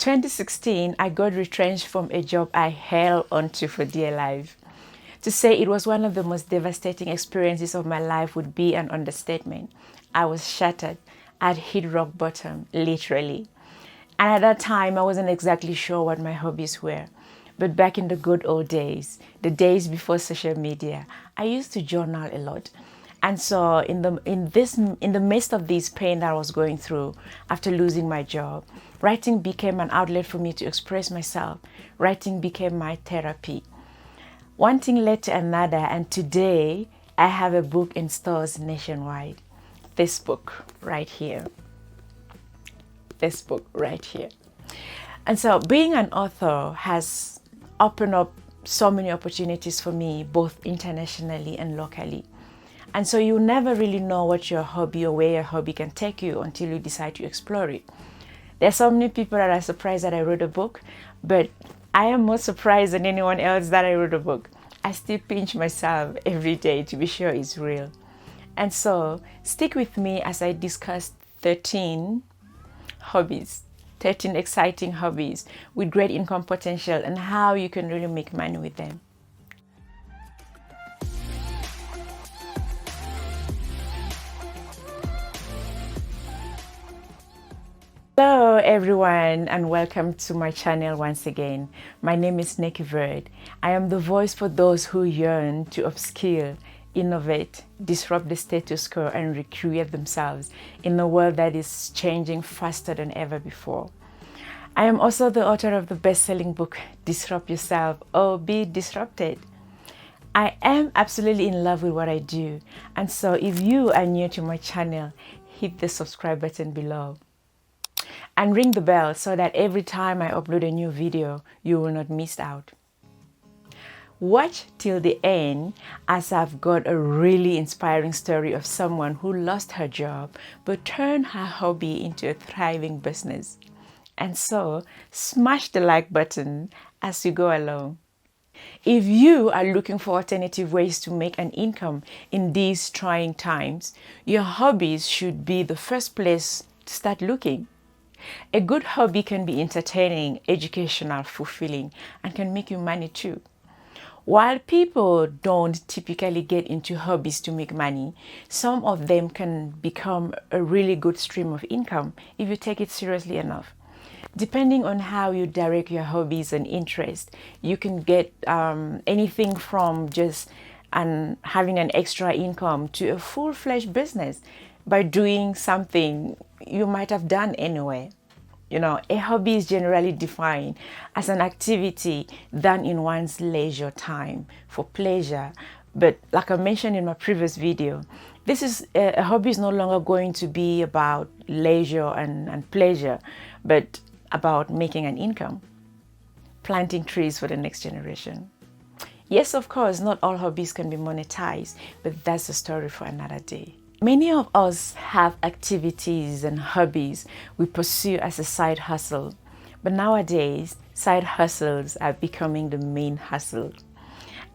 2016, I got retrenched from a job I held onto for dear life. To say it was one of the most devastating experiences of my life would be an understatement. I was shattered. I'd hit rock bottom, literally. And at that time, I wasn't exactly sure what my hobbies were. But back in the good old days, the days before social media, I used to journal a lot. And so in the midst of this pain that I was going through after losing my job, writing became an outlet for me to express myself. Writing became my therapy. One thing led to another, and today I have a book in stores nationwide. This book right here. This book right here. And so being an author has opened up so many opportunities for me, both internationally and locally. And so you never really know what your hobby or where your hobby can take you until you decide to explore it. There are so many people that are surprised that I wrote a book, but I am more surprised than anyone else that I wrote a book. I still pinch myself every day to be sure it's real. And so stick with me as I discuss 13 hobbies, 13 exciting hobbies with great income potential and how you can really make money with them. Hello everyone and welcome to my channel once again. My name is Nikki Bird. I am the voice for those who yearn to upskill, innovate, disrupt the status quo and recreate themselves in a world that is changing faster than ever before. I am also the author of the best-selling book, Disrupt Yourself or Be Disrupted. I am absolutely in love with what I do, and so if you are new to my channel, hit the subscribe button below. And ring the bell so that every time I upload a new video, you will not miss out. Watch till the end as I've got a really inspiring story of someone who lost her job but turned her hobby into a thriving business. And so, smash the like button as you go along. If you are looking for alternative ways to make an income in these trying times, your hobbies should be the first place to start looking. A good hobby can be entertaining, educational, fulfilling, and can make you money too. While people don't typically get into hobbies to make money, some of them can become a really good stream of income if you take it seriously enough. Depending on how you direct your hobbies and interests, you can get anything from just having an extra income to a full-fledged business by doing something you might have done anyway. You know, a hobby is generally defined as an activity done in one's leisure time for pleasure. But like I mentioned in my previous video, a hobby is no longer going to be about leisure and pleasure, but about making an income, planting trees for the next generation. Yes, of course, not all hobbies can be monetized, but that's a story for another day. Many of us have activities and hobbies we pursue as a side hustle, but nowadays, side hustles are becoming the main hustle.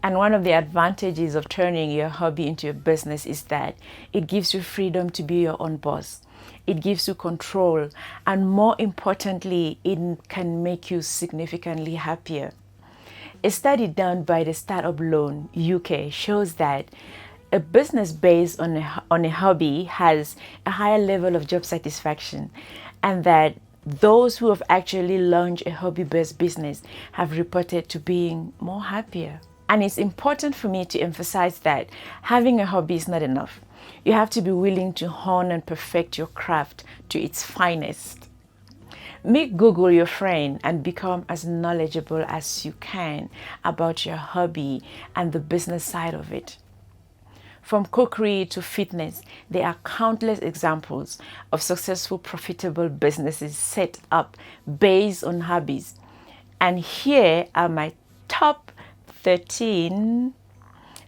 And one of the advantages of turning your hobby into a business is that it gives you freedom to be your own boss. It gives you control, and more importantly, it can make you significantly happier. A study done by the Startup Loan UK shows that a business based on a hobby has a higher level of job satisfaction, and that those who have actually launched a hobby-based business have reported to being more happier. And it's important for me to emphasize that having a hobby is not enough. You have to be willing to hone and perfect your craft to its finest. Make Google your friend and become as knowledgeable as you can about your hobby and the business side of it. From cookery to fitness, there are countless examples of successful, profitable businesses set up based on hobbies. And here are my top 13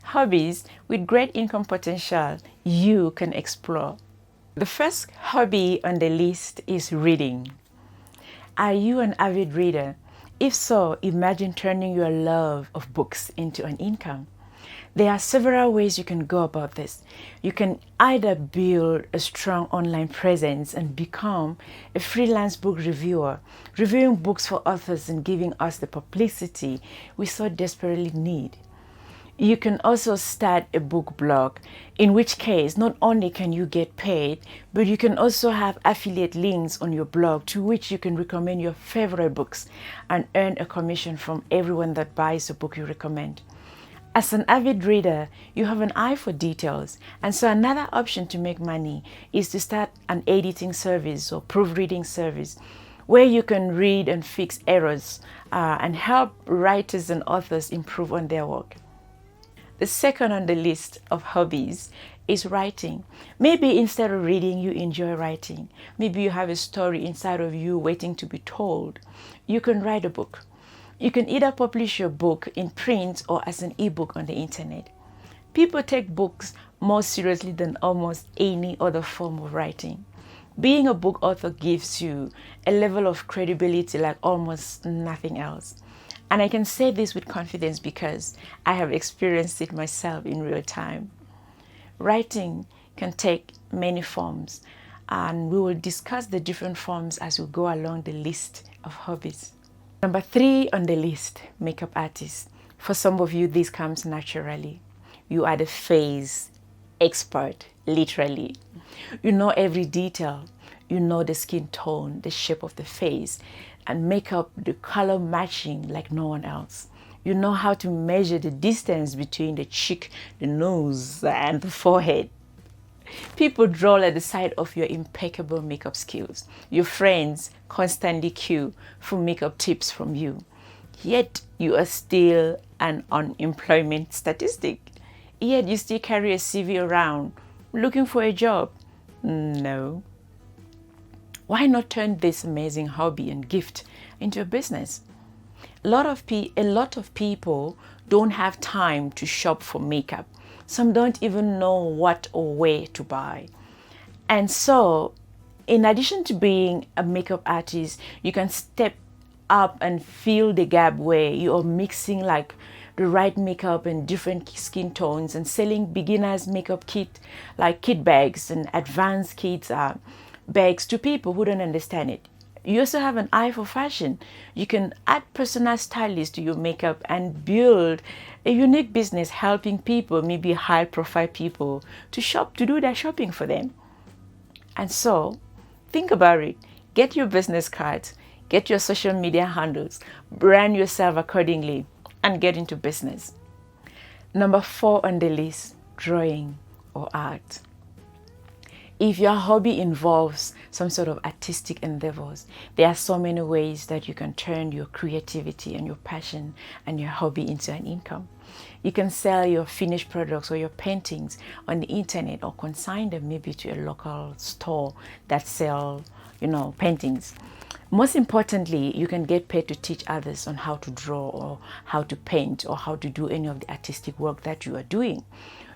hobbies with great income potential you can explore. The first hobby on the list is reading. Are you an avid reader? If so, imagine turning your love of books into an income. There are several ways you can go about this. You can either build a strong online presence and become a freelance book reviewer, reviewing books for authors and giving us the publicity we so desperately need. You can also start a book blog, in which case not only can you get paid, but you can also have affiliate links on your blog to which you can recommend your favorite books and earn a commission from everyone that buys the book you recommend. As an avid reader, you have an eye for details, and so another option to make money is to start an editing service or proofreading service where you can read and fix errors and help writers and authors improve on their work. The second on the list of hobbies is writing. Maybe instead of reading, you enjoy writing. Maybe you have a story inside of you waiting to be told. You can write a book. You can either publish your book in print or as an ebook on the internet. People take books more seriously than almost any other form of writing. Being a book author gives you a level of credibility like almost nothing else. And I can say this with confidence because I have experienced it myself in real time. Writing can take many forms, and we will discuss the different forms as we go along the list of hobbies. Number 3 on the list, makeup artist. For some of you, this comes naturally. You are the face expert, literally. You know every detail. You know the skin tone, the shape of the face, and makeup, the color matching like no one else. You know how to measure the distance between the cheek, the nose, and the forehead. People drawl at the sight of your impeccable makeup skills. Your friends constantly queue for makeup tips from you. Yet you are still an unemployment statistic. Yet you still carry a CV around looking for a job. No. Why not turn this amazing hobby and gift into a business? A lot of people don't have time to shop for makeup. Some don't even know what or where to buy. And so, in addition to being a makeup artist, you can step up and fill the gap where you are mixing like the right makeup and different skin tones and selling beginners makeup kit, like kit bags and advanced kits bags to people who don't understand it. You also have an eye for fashion. You can add personal stylists to your makeup and build a unique business helping people, maybe high profile people, to do their shopping for them. And so, think about it. Get your business cards, get your social media handles, brand yourself accordingly, and get into business. Number 4 on the list, drawing or art. If your hobby involves some sort of artistic endeavors, there are so many ways that you can turn your creativity and your passion and your hobby into an income. You can sell your finished products or your paintings on the internet or consign them maybe to a local store that sell, paintings. Most importantly, you can get paid to teach others on how to draw or how to paint or how to do any of the artistic work that you are doing.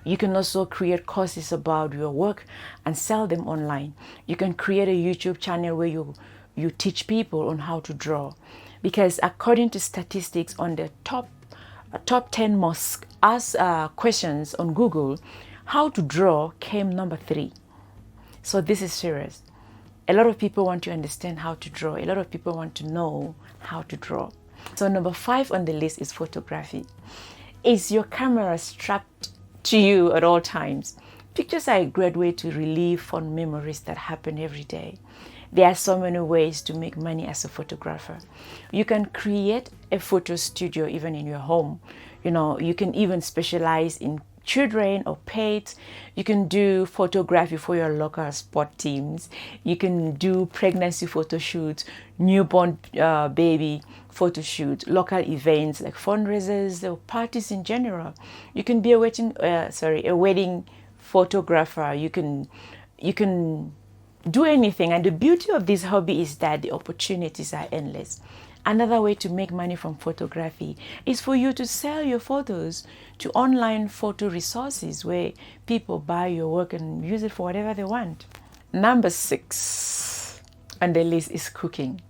You can also create courses about your work and sell them online. You can create a YouTube channel where you teach people on how to draw. Because according to statistics on the top 10 most asked questions on Google, how to draw came number 3. So this is serious. A lot of people want to understand how to draw. A lot of people want to know how to draw. So number 5 on the list is photography. Is your camera strapped to you at all times? Pictures are a great way to relive fond memories that happen every day. There are so many ways to make money as a photographer. You can create a photo studio even in your home. You can even specialize in children or pets. You can do photography for your local sport teams. You can do pregnancy photo shoots, newborn baby photo shoot, local events like fundraisers or parties in general. You can be a wedding photographer. You can do anything. And the beauty of this hobby is that the opportunities are endless. Another way to make money from photography is for you to sell your photos to online photo resources where people buy your work and use it for whatever they want. Number 6 on the list is cooking.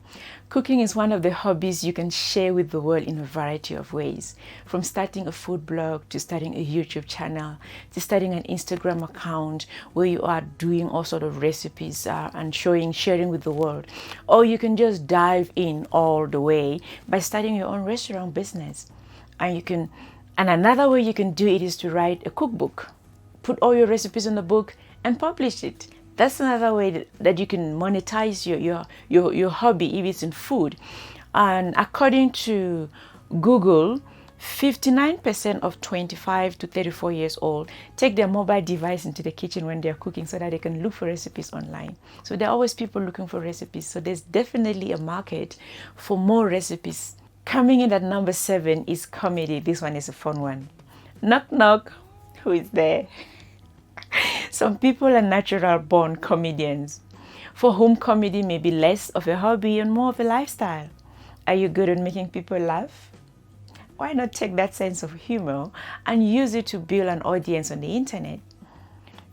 Cooking is one of the hobbies you can share with the world in a variety of ways, from starting a food blog to starting a YouTube channel to starting an Instagram account where you are doing all sort of recipes and sharing with the world. Or you can just dive in all the way by starting your own restaurant business. And another way you can do it is to write a cookbook, put all your recipes in the book and publish it. That's another way that you can monetize your hobby if it's in food. And according to Google, 59% of 25 to 34 years old take their mobile device into the kitchen when they're cooking so that they can look for recipes online. So there are always people looking for recipes. So there's definitely a market for more recipes. Coming in at number 7 is comedy. This one is a fun one. Knock, knock. Who is there? Some people are natural born comedians, for whom comedy may be less of a hobby and more of a lifestyle. Are you good at making people laugh? Why not take that sense of humor and use it to build an audience on the internet?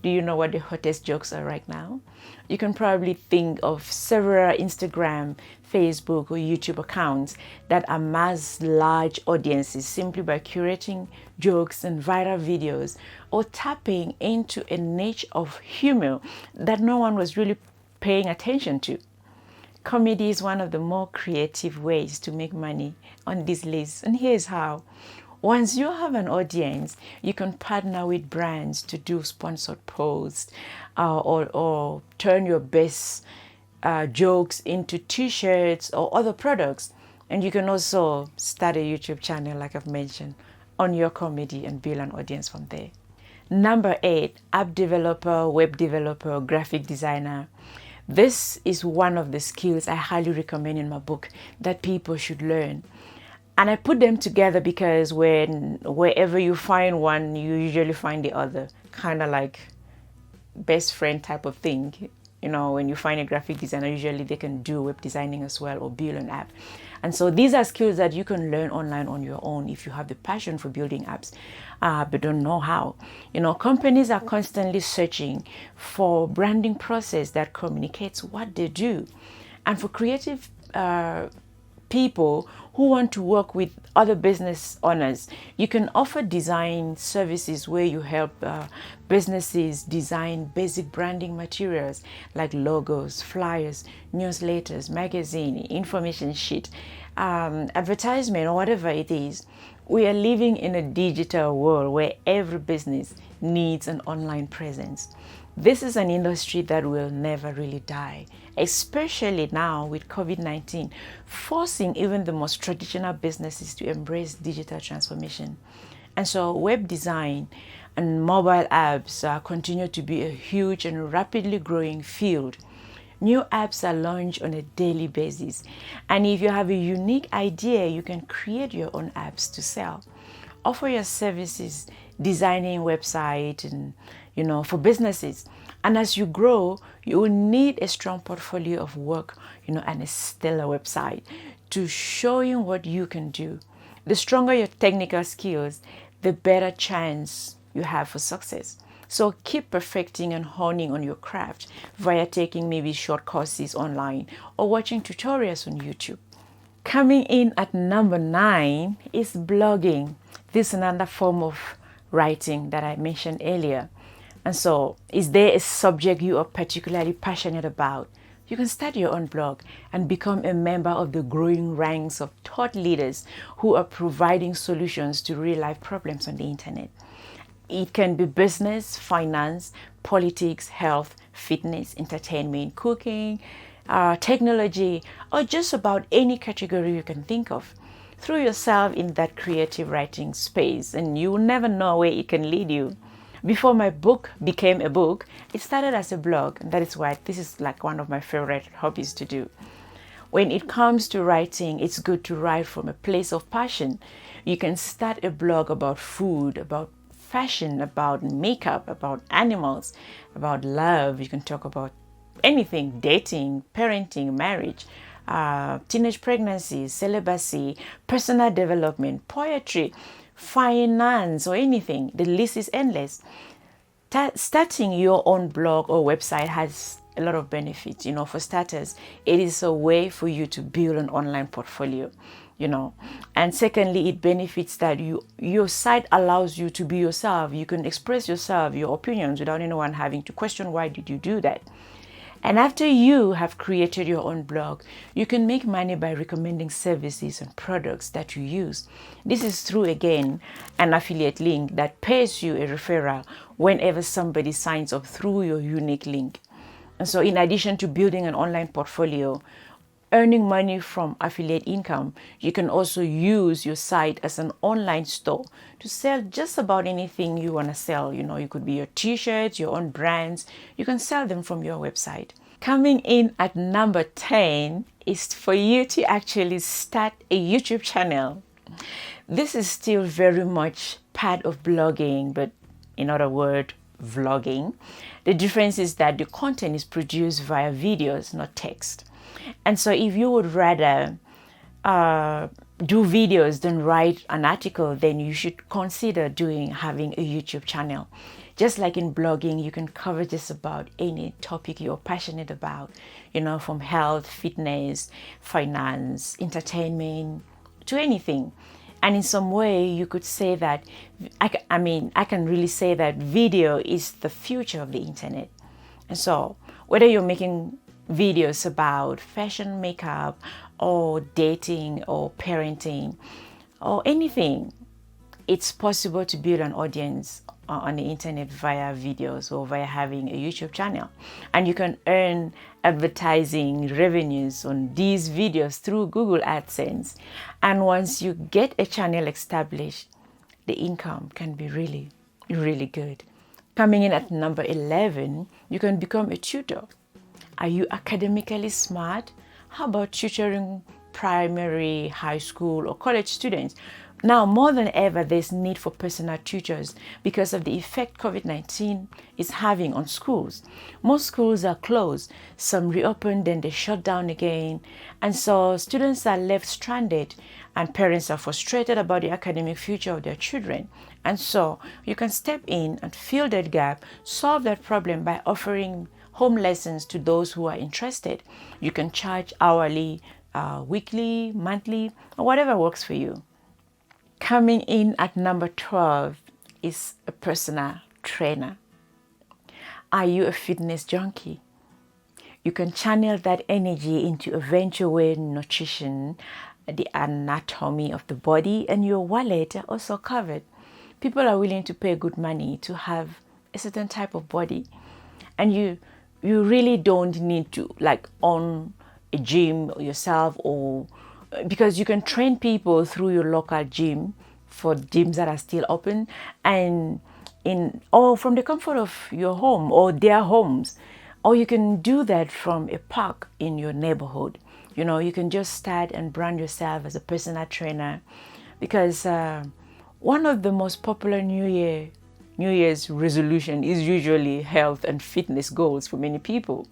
Do you know what the hottest jokes are right now? You can probably think of several Instagram, Facebook, or YouTube accounts that amass large audiences simply by curating jokes and viral videos or tapping into a niche of humor that no one was really paying attention to. Comedy is one of the more creative ways to make money on this list, and here's how. Once you have an audience, you can partner with brands to do sponsored posts or turn your best jokes into t-shirts or other products. And you can also start a YouTube channel, like I've mentioned, on your comedy and build an audience from there. Number 8, app developer, web developer, graphic designer. This is one of the skills I highly recommend in my book that people should learn. And I put them together because wherever you find one, you usually find the other. Kind of like best friend type of thing. You know, when you find a graphic designer, usually they can do web designing as well or build an app. And so these are skills that you can learn online on your own if you have the passion for building apps, but don't know how. You know, companies are constantly searching for branding process that communicates what they do. And for creative people who want to work with other business owners, you can offer design services where you help businesses design basic branding materials like logos, flyers, newsletters, magazine, information sheet, advertisement, or whatever it is. We are living in a digital world where every business needs an online presence. This is an industry that will never really die, especially now with COVID-19, forcing even the most traditional businesses to embrace digital transformation. And so web design and mobile apps continue to be a huge and rapidly growing field. New apps are launched on a daily basis. And if you have a unique idea, you can create your own apps to sell. Offer your services, designing website and for businesses. And as you grow, you will need a strong portfolio of work, and a stellar website to show you what you can do. The stronger your technical skills, the better chance you have for success. So keep perfecting and honing on your craft via taking maybe short courses online or watching tutorials on YouTube. Coming in at number 9 is blogging. This is another form of writing that I mentioned earlier. And so, is there a subject you are particularly passionate about? You can start your own blog and become a member of the growing ranks of thought leaders who are providing solutions to real-life problems on the internet. It can be business, finance, politics, health, fitness, entertainment, cooking, technology, or just about any category you can think of. Throw yourself in that creative writing space and you will never know where it can lead you. Before my book became a book, it started as a blog, and that is why this is like one of my favorite hobbies to do. When it comes to writing, it's good to write from a place of passion. You can start a blog about food, about fashion, about makeup, about animals, about love. You can talk about anything, dating, parenting, marriage, teenage pregnancy, celibacy, personal development, poetry, finance, or anything. The list is endless. Starting your own blog or website has a lot of benefits. For starters, it is a way for you to build an online portfolio, and secondly, it benefits that your site allows you to be yourself. You can express yourself, your opinions, without anyone having to question why did you do that. And after you have created your own blog, you can make money by recommending services and products that you use. This is through, again, an affiliate link that pays you a referral whenever somebody signs up through your unique link. And so in addition to building an online portfolio, earning money from affiliate income, you can also use your site as an online store to sell just about anything you want to sell. It could be your t-shirts, your own brands. You can sell them from your website. Coming in at number 10 is for you to actually start a YouTube channel. This is still very much part of blogging, but in other words, vlogging. The difference is that the content is produced via videos, not text. And so if you would rather do videos than write an article, then you should consider having a YouTube channel. Just like in blogging, you can cover just about any topic you're passionate about, from health, fitness, finance, entertainment, to anything. And in some way, you could say that, I can really say that video is the future of the internet. And so whether you're making videos about fashion, makeup, or dating, or parenting, or anything, it's possible to build an audience on the internet via videos or via having a YouTube channel. And you can earn advertising revenues on these videos through Google AdSense. And once you get a channel established, the income can be really, really good. Coming in at number 11, you can become a tutor. Are you academically smart? How about tutoring primary, high school, or college students? Now, more than ever, there's need for personal tutors because of the effect COVID-19 is having on schools. Most schools are closed. Some reopen, then they shut down again. And so students are left stranded and parents are frustrated about the academic future of their children. And so you can step in and fill that gap, solve that problem by offering home lessons to those who are interested. You can charge hourly, weekly, monthly, or whatever works for you. Coming in at number 12 is a personal trainer. Are you a fitness junkie? You can channel that energy into eventual nutrition, the anatomy of the body, and your wallet are also covered. People are willing to pay good money to have a certain type of body. And you really don't need to own a gym yourself, or because you can train people through your local gym, for gyms that are still open, and or from the comfort of your home or their homes, or you can do that from a park in your neighborhood. You can just start and brand yourself as a personal trainer, because one of the most popular New Year's resolution is usually health and fitness goals for many people.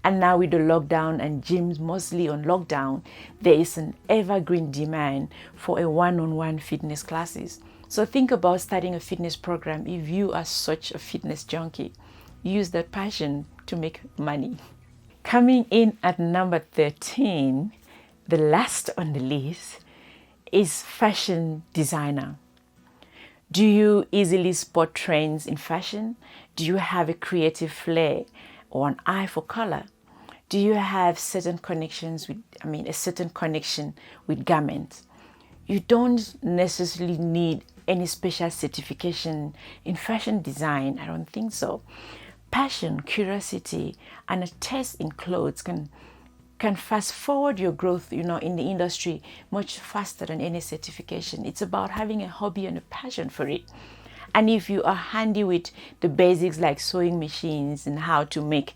And now with the lockdown and gyms mostly on lockdown, there is an evergreen demand for a one-on-one fitness classes. So think about starting a fitness program if you are such a fitness junkie. Use that passion to make money. Coming in at number 13, the last on the list, is fashion designer. Do you easily spot trends in fashion? Do you have a creative flair or an eye for color? Do you have certain connections with, a certain connection with garments? You don't necessarily need any special certification in fashion design. I don't think so. Passion, curiosity, and a taste in clothes can fast forward your growth, in the industry much faster than any certification. It's about having a hobby and a passion for it. And if you are handy with the basics like sewing machines and how to make,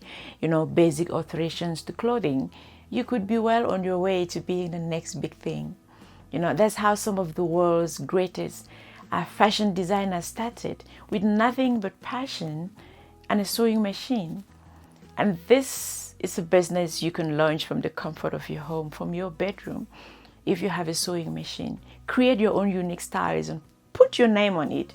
basic alterations to clothing, you could be well on your way to being the next big thing. That's how some of the world's greatest fashion designers started, with nothing but passion and a sewing machine. And this is a business you can launch from the comfort of your home, from your bedroom. If you have a sewing machine, create your own unique styles and put your name on it.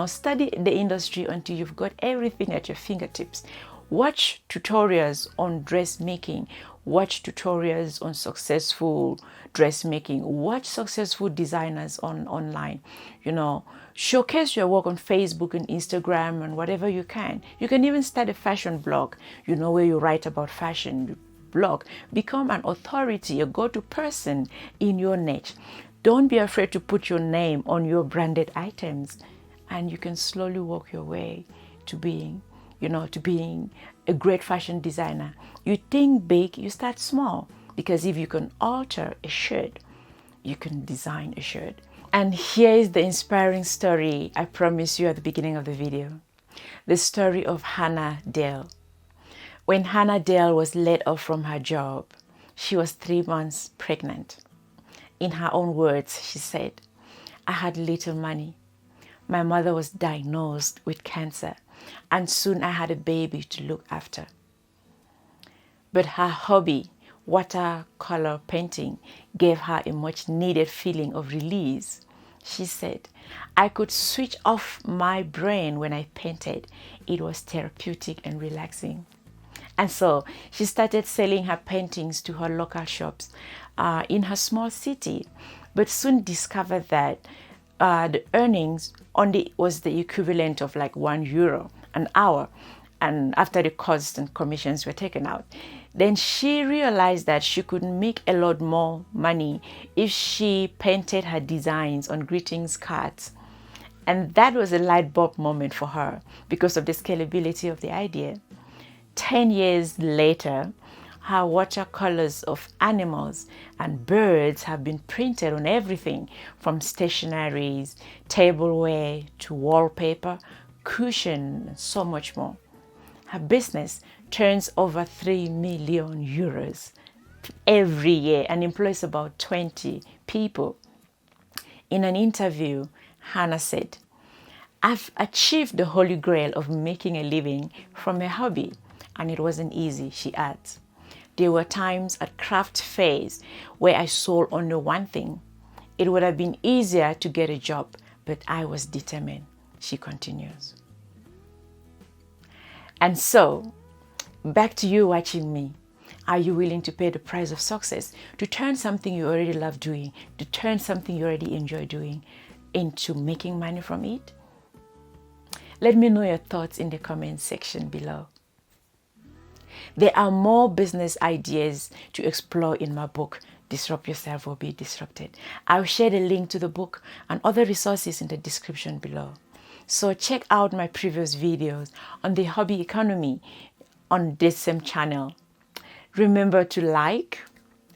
Study the industry until you've got everything at your fingertips. Watch tutorials on dressmaking. Watch tutorials on successful dressmaking. Watch successful designers online. You know, showcase your work on Facebook and Instagram and whatever you can. You can even start a fashion blog, you know, where you write about fashion. Blog. Become an authority, a go-to person in your niche. Don't be afraid to put your name on your branded items, and you can slowly work your way to being, you know, to being a great fashion designer. You think big, you start small, because if you can alter a shirt, you can design a shirt. And here is the inspiring story I promised you at the beginning of the video. The story of Hannah Dale. When Hannah Dale was laid off from her job, she was 3 months pregnant. In her own words, she said, "I had little money. My mother was diagnosed with cancer, and soon I had a baby to look after." But her hobby, watercolor painting, gave her a much needed feeling of release. She said, "I could switch off my brain when I painted. It was therapeutic and relaxing." And so she started selling her paintings to her local shops in her small city, but soon discovered that the earnings was the equivalent of like €1 an hour, and after the costs and commissions were taken out. Then she realized that she could make a lot more money if she painted her designs on greetings cards. And that was a light bulb moment for her because of the scalability of the idea. 10 years later, her watercolors of animals and birds have been printed on everything from stationeries, tableware to wallpaper, cushion, and so much more. Her business turns over €3 million every year and employs about 20 people. In an interview, Hannah said, "I've achieved the holy grail of making a living from a hobby. And it wasn't easy," she adds. "There were times at craft fairs where I sold only one thing. It would have been easier to get a job, but I was determined," she continues. And so, back to you watching me. Are you willing to pay the price of success to turn something you already love doing, to turn something you already enjoy doing, into making money from it? Let me know your thoughts in the comment section below. There are more business ideas to explore in my book, Disrupt Yourself or Be Disrupted. I'll share the link to the book and other resources in the description below. So check out my previous videos on the hobby economy on this same channel. Remember to like,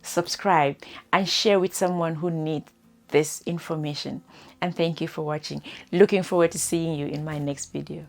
subscribe, and share with someone who needs this information. And thank you for watching. Looking forward to seeing you in my next video.